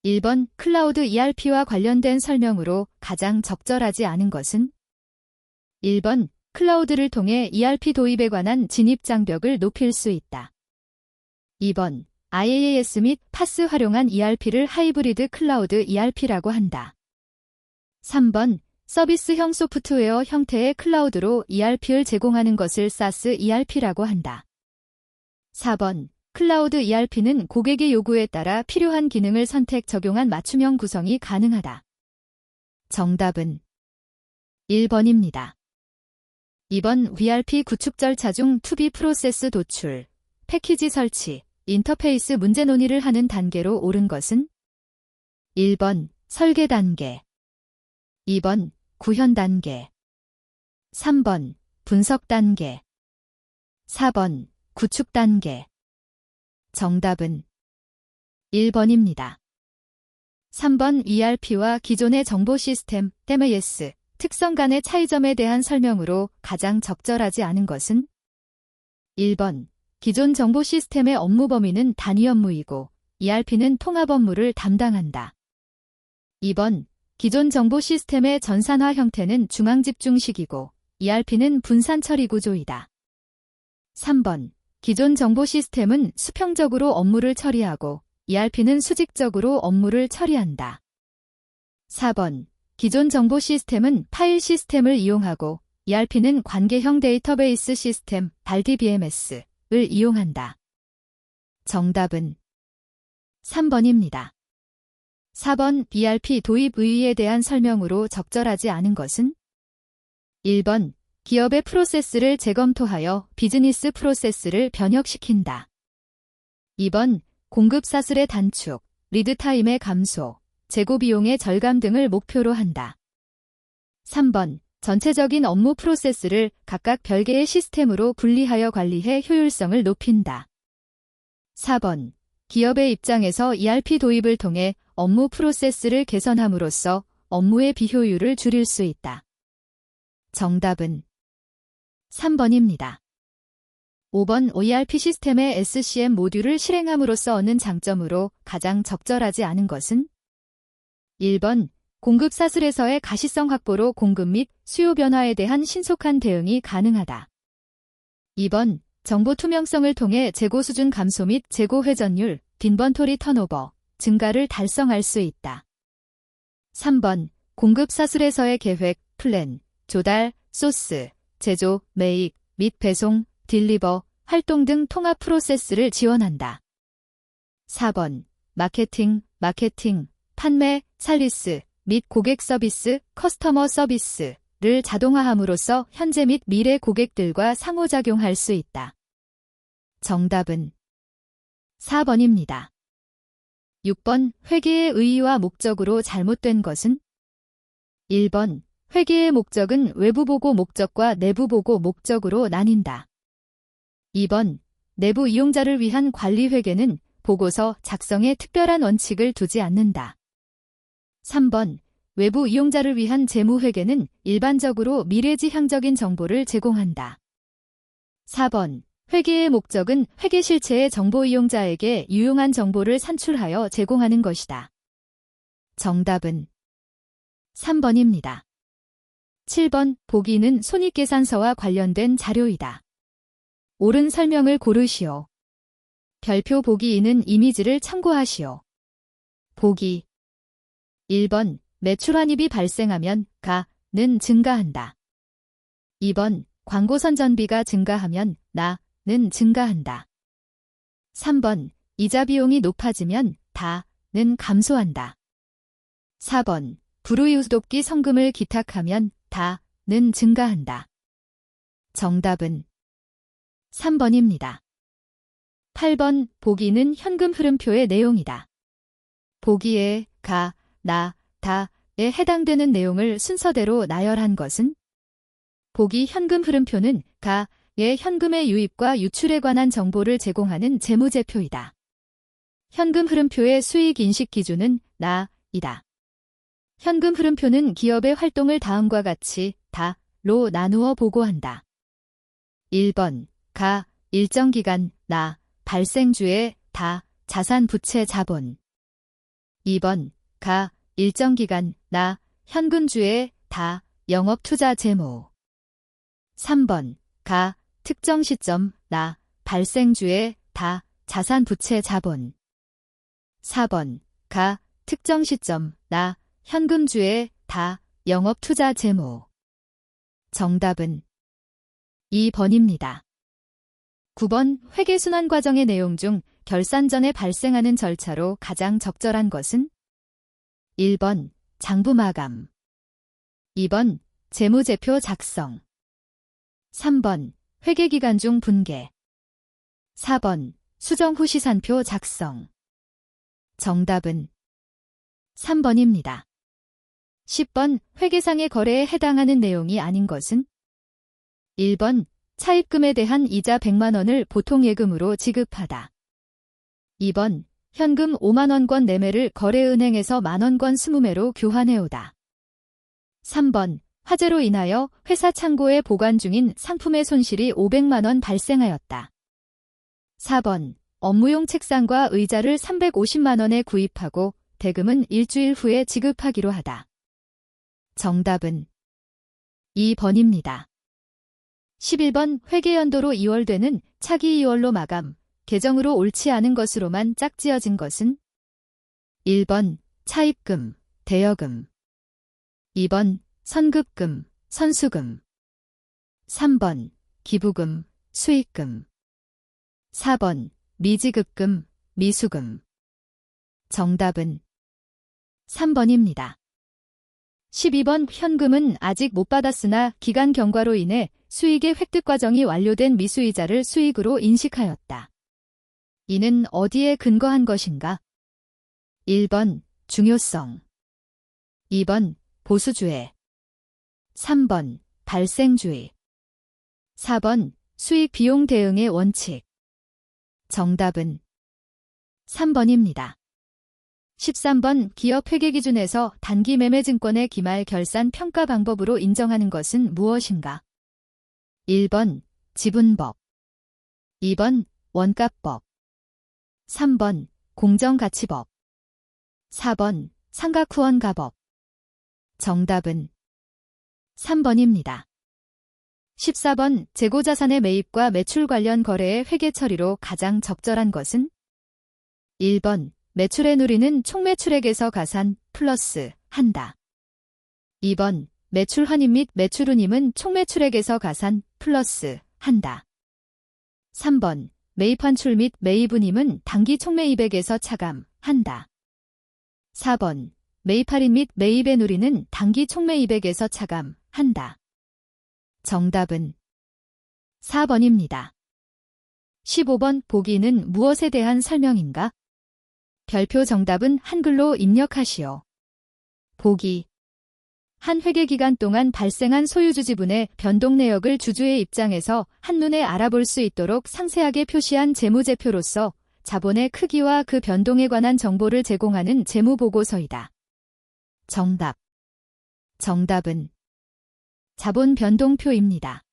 1번 클라우드 ERP와 관련된 설명으로 가장 적절하지 않은 것은? 1번 클라우드를 통해 ERP 도입에 관한 진입 장벽을 높일 수 있다. 2번 IaaS 및 PaaS 활용한 ERP를 하이브리드 클라우드 ERP라고 한다. 3번 서비스형 소프트웨어 형태의 클라우드로 ERP를 제공하는 것을 SaaS ERP라고 한다. 4번 클라우드 ERP는 고객의 요구에 따라 필요한 기능을 선택 적용한 맞춤형 구성이 가능하다. 정답은 1번입니다. 2번 ERP 구축 절차 중 투비 프로세스 도출, 패키지 설치, 인터페이스 문제 논의를 하는 단계로 옳은 것은? 1번 설계 단계, 2번 구현 단계, 3번 분석 단계, 4번 구축 단계. 정답은 1번입니다. 3번 ERP와 기존의 정보 시스템, MES, 특성 간의 차이점에 대한 설명으로 가장 적절하지 않은 것은? 1번 기존 정보 시스템의 업무 범위는 단위 업무이고 ERP는 통합 업무를 담당한다. 2번 기존 정보 시스템의 전산화 형태는 중앙 집중식이고 ERP는 분산 처리 구조이다. 3번 기존 정보 시스템은 수평적으로 업무를 처리하고 ERP는 수직적으로 업무를 처리한다. 4번 기존 정보 시스템은 파일 시스템을 이용하고 ERP는 관계형 데이터베이스 시스템, RDBMS를 이용한다. 정답은 3번입니다. 4번 ERP 도입 의의에 대한 설명으로 적절하지 않은 것은? 1번 기업의 프로세스를 재검토하여 비즈니스 프로세스를 변혁시킨다. 2번 공급 사슬의 단축, 리드타임의 감소, 재고 비용의 절감 등을 목표로 한다. 3번 전체적인 업무 프로세스를 각각 별개의 시스템으로 분리하여 관리해 효율성을 높인다. 4번 기업의 입장에서 ERP 도입을 통해 업무 프로세스를 개선함으로써 업무의 비효율을 줄일 수 있다. 정답은 3번입니다. 5번 ERP 시스템의 SCM 모듈을 실행함으로써 얻는 장점으로 가장 적절하지 않은 것은? 1번 공급 사슬에서의 가시성 확보로 공급 및 수요 변화에 대한 신속한 대응이 가능하다. 2번 정보 투명성을 통해 재고 수준 감소 및 재고 회전율, 인벤토리 턴오버 증가를 달성할 수 있다. 3번 공급 사슬에서의 계획, 플랜, 조달, 소스, 제조, 매입 및 배송, 딜리버, 활동 등 통합 프로세스를 지원한다. 4번 마케팅, 판매, 살리스 및 고객 서비스, 커스터머 서비스를 자동화함으로써 현재 및 미래 고객들과 상호작용할 수 있다. 정답은 4번입니다. 6번 회계의 의의와 목적으로 잘못된 것은? 1번 회계의 목적은 외부 보고 목적과 내부 보고 목적으로 나뉜다. 2번 내부 이용자를 위한 관리 회계는 보고서 작성에 특별한 원칙을 두지 않는다. 3번 외부 이용자를 위한 재무 회계는 일반적으로 미래지향적인 정보를 제공한다. 4번 회계의 목적은 회계 실체의 정보 이용자에게 유용한 정보를 산출하여 제공하는 것이다. 정답은 3번입니다. 7번 보기는 손익계산서와 관련된 자료이다. 옳은 설명을 고르시오. 별표 보기 2는 이미지를 참고하시오. 보기 1번 매출 환입이 발생하면 가는 증가한다. 2번 광고 선전비가 증가하면 나는 증가한다. 3번 이자 비용이 높아지면 다는 감소한다. 4번 불우이웃 돕기 성금을 기탁하면 다는 증가한다. 정답은 3번입니다. 8번 보기는 현금 흐름표의 내용이다. 보기에 가, 나, 다에 해당되는 내용을 순서대로 나열한 것은? 보기 현금 흐름표는 가의 현금의 유입과 유출에 관한 정보를 제공하는 재무제표이다. 현금 흐름표의 수익 인식 기준은 나이다. 현금 흐름표는 기업의 활동을 다음과 같이 다로 나누어 보고한다. 1번 가, 일정 기간, 나, 발생주의, 다, 자산 부채 자본. 2번 가, 일정 기간, 나, 현금주의, 다, 영업투자 재무. 3번 가, 특정 시점, 나, 발생주의, 다, 자산부채 자본. 4번 가, 특정 시점, 나, 현금주의, 다, 영업투자 재무. 정답은 2번입니다. 9번 회계순환 과정의 내용 중 결산 전에 발생하는 절차로 가장 적절한 것은? 1번 장부 마감, 2번 재무제표 작성, 3번 회계기간 중 분계, 4번 수정 후 시산표 작성. 정답은 3번입니다. 10번 회계상의 거래에 해당하는 내용이 아닌 것은? 1번 차입금에 대한 이자 100만 원을 보통 예금으로 지급하다. 2번 현금 5만 원권 매매를 거래은행에서 만원권 20매로 교환해오다. 3번 화재로 인하여 회사 창고에 보관 중인 상품의 손실이 500만 원 발생하였다. 4번 업무용 책상과 의자를 350만 원에 구입하고 대금은 일주일 후에 지급하기로 하다. 정답은 2번입니다. 11번 회계연도로 2월 되는 차기 2월로 마감, 계정으로 옳지 않은 것으로만 짝지어진 것은? 1번 차입금, 대여금, 2번 선급금, 선수금, 3번 기부금, 수익금, 4번 미지급금, 미수금. 정답은 3번입니다. 12번 현금은 아직 못 받았으나 기간 경과로 인해 수익의 획득 과정이 완료된 미수이자를 수익으로 인식하였다. 이는 어디에 근거한 것인가? 1번 중요성, 2번 보수주의, 3번 발생주의, 4번 수익 비용 대응의 원칙. 정답은 3번입니다. 13번 기업 회계 기준에서 단기 매매 증권의 기말 결산 평가 방법으로 인정하는 것은 무엇인가? 1번 지분법, 2번 원가법, 3번 공정가치법, 4번 상가쿠원가법. 정답은 3번입니다. 14번 재고자산의 매입과 매출 관련 거래의 회계 처리로 가장 적절한 것은? 1번 매출에 누리는 총매출액에서 가산 플러스 한다. 2번 매출 환입 및 매출 운임은 총매출액에서 가산 플러스 한다. 3번 매입 환출 및 매입 운임은 당기 총매입액에서 차감한다. 4번 매입 할인 및 매입에 누리는 당기 총매입액에서 차감한다. 정답은 4번입니다. 15번 보기는 무엇에 대한 설명인가? 별표 정답은 한글로 입력하시오. 보기. 한 회계기간 동안 발생한 소유주 지분의 변동 내역을 주주의 입장에서 한눈에 알아볼 수 있도록 상세하게 표시한 재무제표로서 자본의 크기와 그 변동에 관한 정보를 제공하는 재무보고서이다. 정답. 정답은 자본 변동표입니다.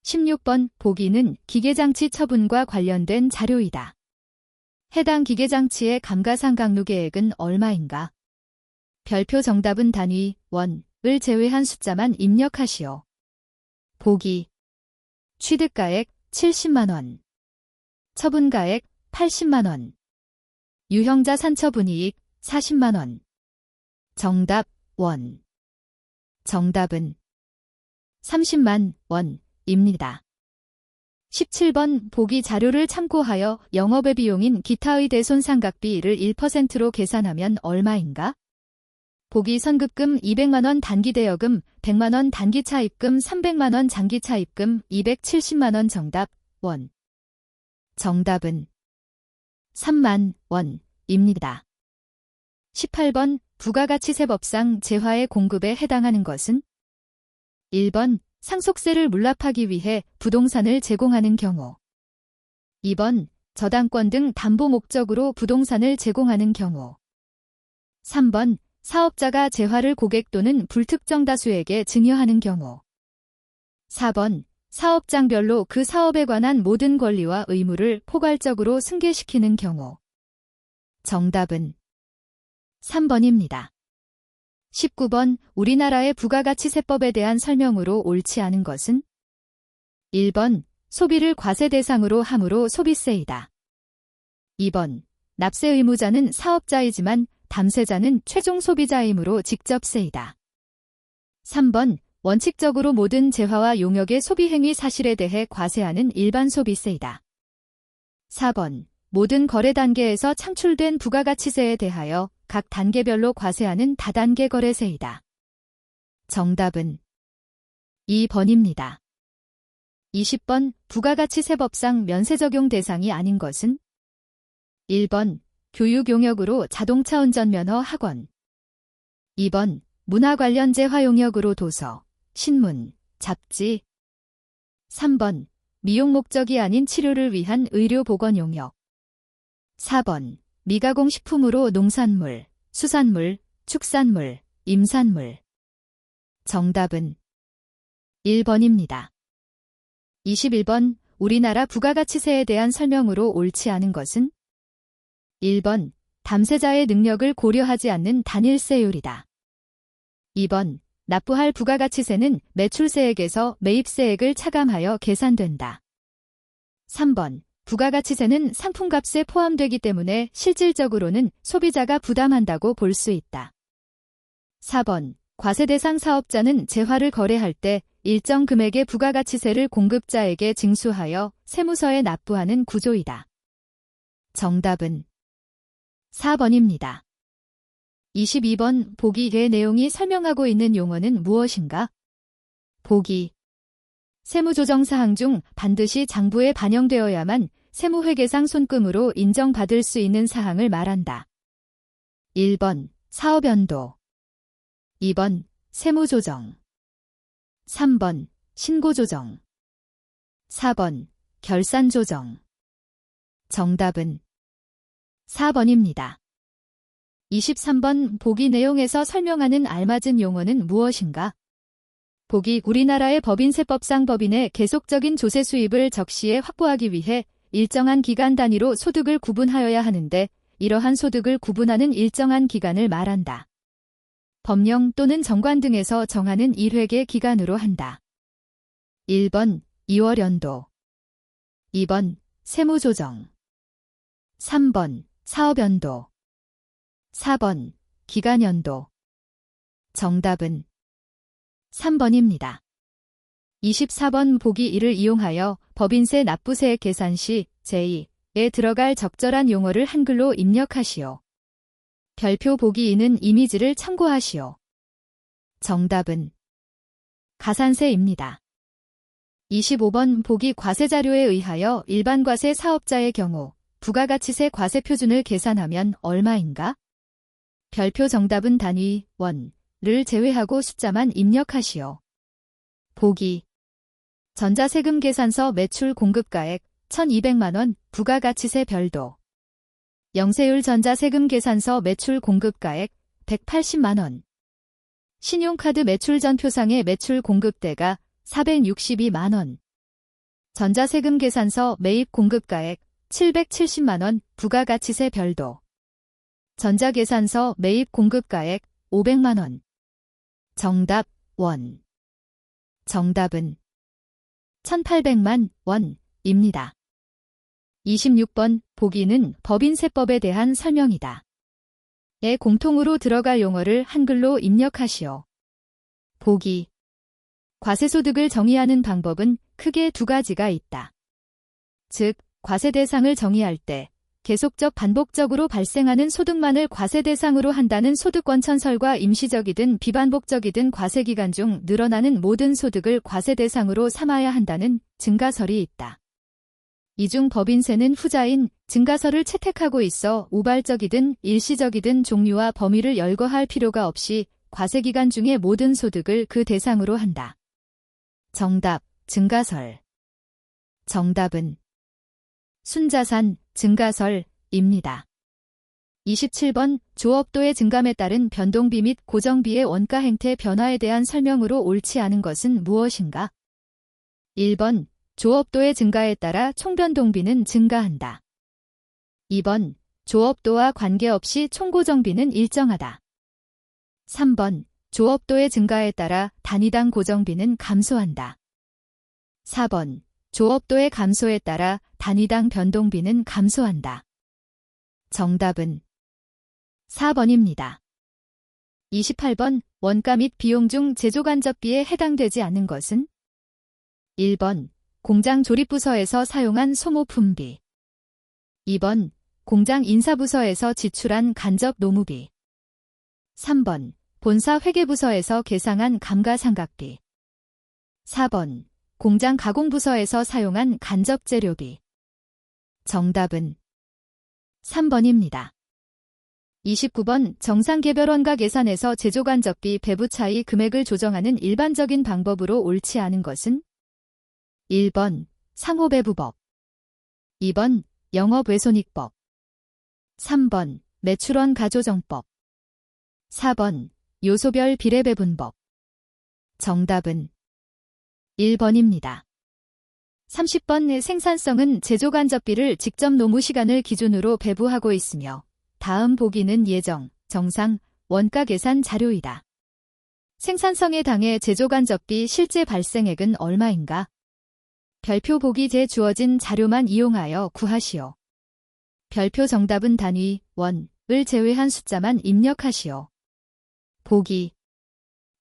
16번 보기는 기계장치 처분과 관련된 자료이다. 해당 기계장치의 감가상각루 계획은 얼마인가? 별표 정답은 단위, 원을 제외한 숫자만 입력하시오. 보기. 취득가액 70만원, 처분가액 80만원, 유형자 산처분이익 40만원. 정답, 원. 정답은 30만 원입니다. 17번 보기 자료를 참고하여 영업외 비용인 기타의 대손상각비를 1%로 계산하면 얼마인가? 보기 선급금 200만원 단기대여금, 100만원 단기차입금, 300만원 장기차입금, 270만원. 정답, 원. 정답은 3만 원입니다. 18번 부가가치세법상 재화의 공급에 해당하는 것은? 1번 상속세를 물납하기 위해 부동산을 제공하는 경우, 2번 저당권 등 담보 목적으로 부동산을 제공하는 경우, 3번 사업자가 재화를 고객 또는 불특정 다수에게 증여하는 경우, 4번 사업장별로 그 사업에 관한 모든 권리와 의무를 포괄적으로 승계시키는 경우. 정답은 3번입니다. 19번 우리나라의 부가가치세법에 대한 설명으로 옳지 않은 것은 1번 소비를 과세 대상으로 함으로 소비세이다. 2번 납세 의무자는 사업자이지만 담세자는 최종 소비자이므로 직접세이다. 3번 원칙적으로 모든 재화와 용역의 소비행위 사실에 대해 과세하는 일반 소비세이다. 4번 모든 거래 단계에서 창출된 부가가치세에 대하여 각 단계별로 과세하는 다단계 거래세이다. 정답은 2번입니다. 20번 부가가치세법상 면세 적용 대상이 아닌 것은 1번 교육 용역으로 자동차 운전면허 학원 2번 문화 관련 재화 용역으로 도서, 신문, 잡지 3번 미용 목적이 아닌 치료를 위한 의료보건 용역 4번 미가공 식품으로 농산물, 수산물, 축산물, 임산물 정답은 1번입니다. 21번 우리나라 부가가치세에 대한 설명으로 옳지 않은 것은 1번 담세자의 능력을 고려하지 않는 단일세율이다. 2번 납부할 부가가치세는 매출세액에서 매입세액을 차감하여 계산된다. 3번 부가가치세는 상품값에 포함되기 때문에 실질적으로는 소비자가 부담한다고 볼 수 있다. 4번 과세 대상 사업자는 재화를 거래할 때 일정 금액의 부가가치세를 공급자에게 징수하여 세무서에 납부하는 구조이다. 정답은 4번입니다. 22번 보기 의 내용이 설명하고 있는 용어는 무엇인가? 보기 세무조정사항 중 반드시 장부에 반영되어야만 세무회계상 손금으로 인정받을 수 있는 사항을 말한다. 1번 사업연도 2번 세무조정 3번 신고조정 4번 결산조정 정답은 4번입니다. 23번 보기 내용에서 설명하는 알맞은 용어는 무엇인가? 보기 우리나라의 법인세법상 법인의 계속적인 조세 수입을 적시에 확보하기 위해 일정한 기간 단위로 소득을 구분하여야 하는데 이러한 소득을 구분하는 일정한 기간을 말한다. 법령 또는 정관 등에서 정하는 일회계 기간으로 한다. 1번 2월연도 2번 세무조정 3번 사업연도 4번 기간연도 정답은 3번입니다. 24번 보기 1을 이용하여 법인세 납부세액 계산 시 제2에 들어갈 적절한 용어를 한글로 입력하시오. 별표 보기 2는 이미지를 참고하시오. 정답은 가산세입니다. 25번 보기 과세자료에 의하여 일반과세 사업자의 경우 부가가치세 과세표준을 계산하면 얼마인가? 별표 정답은 단위, 원을 제외하고 숫자만 입력하시오. 보기 전자세금 계산서 매출 공급가액 1,200만원 부가가치세 별도 영세율 전자세금 계산서 매출 공급가액 180만원 신용카드 매출 전표상의 매출 공급대가 462만원 전자세금 계산서 매입 공급가액 770만원 부가가치세 별도 전자계산서 매입 공급가액 500만원 정답 원 정답은 1,800만 원입니다. 26번 보기는 법인세법에 대한 설명이다. 에 공통으로 들어갈 용어를 한글로 입력하시오. 보기 과세소득을 정의하는 방법은 크게 두 가지가 있다. 즉, 과세 대상을 정의할 때 계속적 반복적으로 발생하는 소득만을 과세 대상으로 한다는 소득권천설과 임시적이든 비반복적이든 과세기간 중 늘어나는 모든 소득을 과세 대상으로 삼아야 한다는 증가설이 있다. 이 중 법인세는 후자인 증가설을 채택하고 있어 우발적이든 일시적이든 종류와 범위를 열거할 필요가 없이 과세기간 중의 모든 소득을 그 대상으로 한다. 정답, 증가설. 정답은 순자산, 증가설입니다. 27번 조업도의 증감에 따른 변동비 및 고정비의 원가 행태 변화에 대한 설명으로 옳지 않은 것은 무엇인가? 1번 조업도의 증가에 따라 총변동비는 증가한다. 2번 조업도와 관계없이 총고정비는 일정하다. 3번. 조업도의 증가에 따라 단위당 고정비는 감소한다. 4번. 조업도의 감소에 따라 단위당 변동비는 감소한다. 정답은 4번입니다. 28번. 원가 및 비용 중 제조간접비에 해당되지 않는 것은? 1번. 공장 조립부서에서 사용한 소모품비. 2번. 공장 인사부서에서 지출한 간접 노무비. 3번. 본사 회계부서에서 계상한 감가상각비. 4번. 공장 가공부서에서 사용한 간접 재료비. 정답은 3번입니다. 29번. 정상개별 원가 계산에서 제조간접비 배부 차이 금액을 조정하는 일반적인 방법으로 옳지 않은 것은? 1번. 상호배부법. 2번. 영업외손익법. 3번. 매출원 가조정법. 4번. 요소별 비례배분법. 정답은 1번입니다. 30번. 생산성은 제조간접비를 직접 노무 시간을 기준으로 배부하고 있으며 다음 보기는 예정, 정상, 원가 계산 자료이다. 생산성에 당해 제조간접비 실제 발생액은 얼마인가? 별표 보기 제 주어진 자료만 이용하여 구하시오. 별표 정답은 단위, 원을 제외한 숫자만 입력하시오. 보기.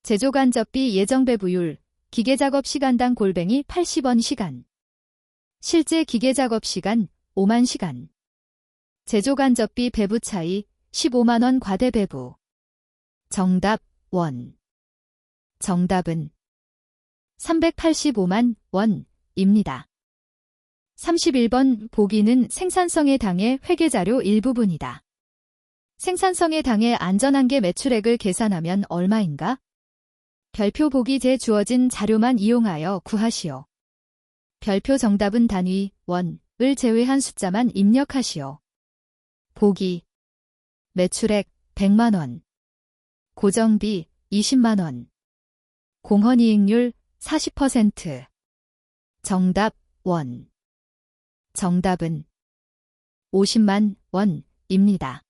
제조간접비 예정배부율, 기계작업 시간당 골뱅이 80원 시간. 실제 기계작업 시간 5만 시간. 제조간접비 배부 차이 15만원 과대배부. 정답 1. 정답은 385만 원입니다. 31번 보기는 생산성에 당해 회계자료 일부분이다. 생산성에 당해 안전한계 매출액을 계산하면 얼마인가? 별표 보기 제 주어진 자료만 이용하여 구하시오. 별표 정답은 단위, 원을 제외한 숫자만 입력하시오. 보기. 매출액 100만원. 고정비 20만원. 공헌이익률 40%. 정답 1. 정답은 50만 원입니다.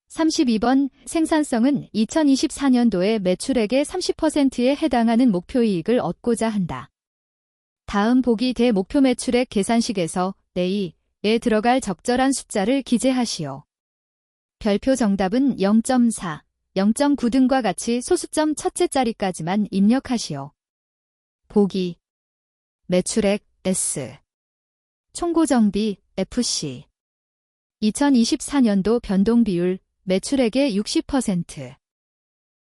32번 생산성은 2024년도에 매출액의 30%에 해당하는 목표이익을 얻고자 한다. 다음 보기 대 목표 매출액 계산식에서 내이에 들어갈 적절한 숫자를 기재하시오. 별표 정답은 0.4, 0.9 등과 같이 소수점 첫째 자리까지만 입력하시오. 보기. 매출액 S. 총고정비 FC. 2024년도 변동비율 매출액의 60%.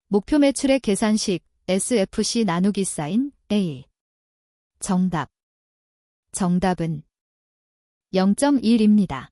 목표 매출액 계산식 SFC 나누기 사인 A. 정답. 정답은 0.1입니다.